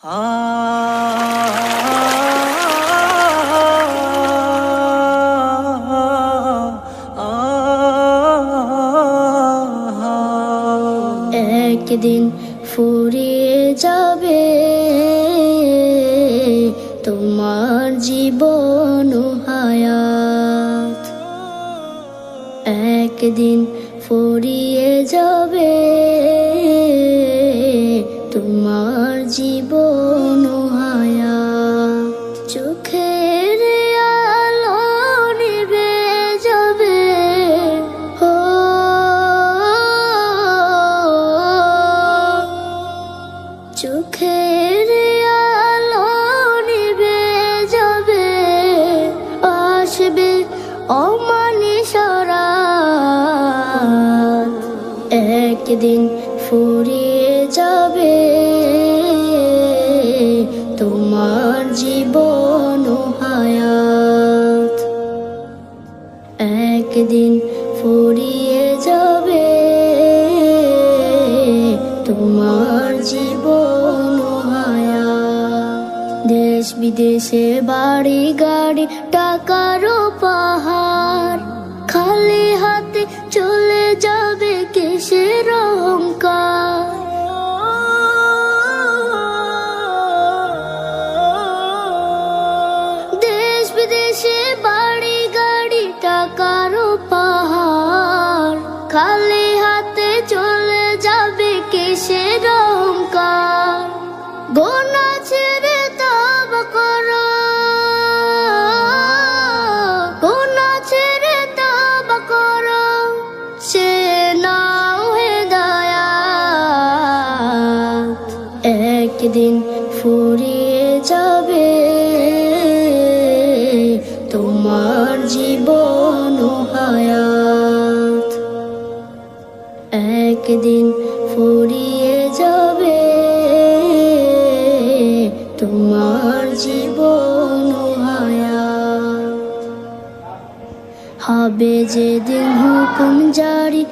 একদিন ফুরিয়ে যাবে তোমার জীবন ও হায়াত, একদিন ফুরিয়ে যাবে তোমার জীবন ও হায়াত। চোখের আলো নিভে যাবে, ও চোখের আলো নিভে যাবে, আসবে অমানিসরাত। একদিন ফুরিয়ে যাবে তোমার জীবন ও হায়াত, একদিন ফুরিয়ে যাবে তোমার জীবন ও হায়াত। দেশ বিদেশে বাড়ি গাড়ি টাকারও পাহাড়, খালি হাতে চলে যাবে কিসের অহংকার। দেশ বিদেশে বাড়ি গাড়ি টাকারও পাহাড়, খালি হাতে চলে যাবে কিসের অহংকার। গোনা ছেড়ে তওবা করো, গোনা ছেড়ে তওবা করো, সে নাও হেদায়াত। একদিন ফুরিয়ে যাবে তোমার জীবন ও হায়াত, একদিন ফুরিয়ে যাবে তোমার জীবন ও হায়াত। হবে যেদিন হুকুম জারি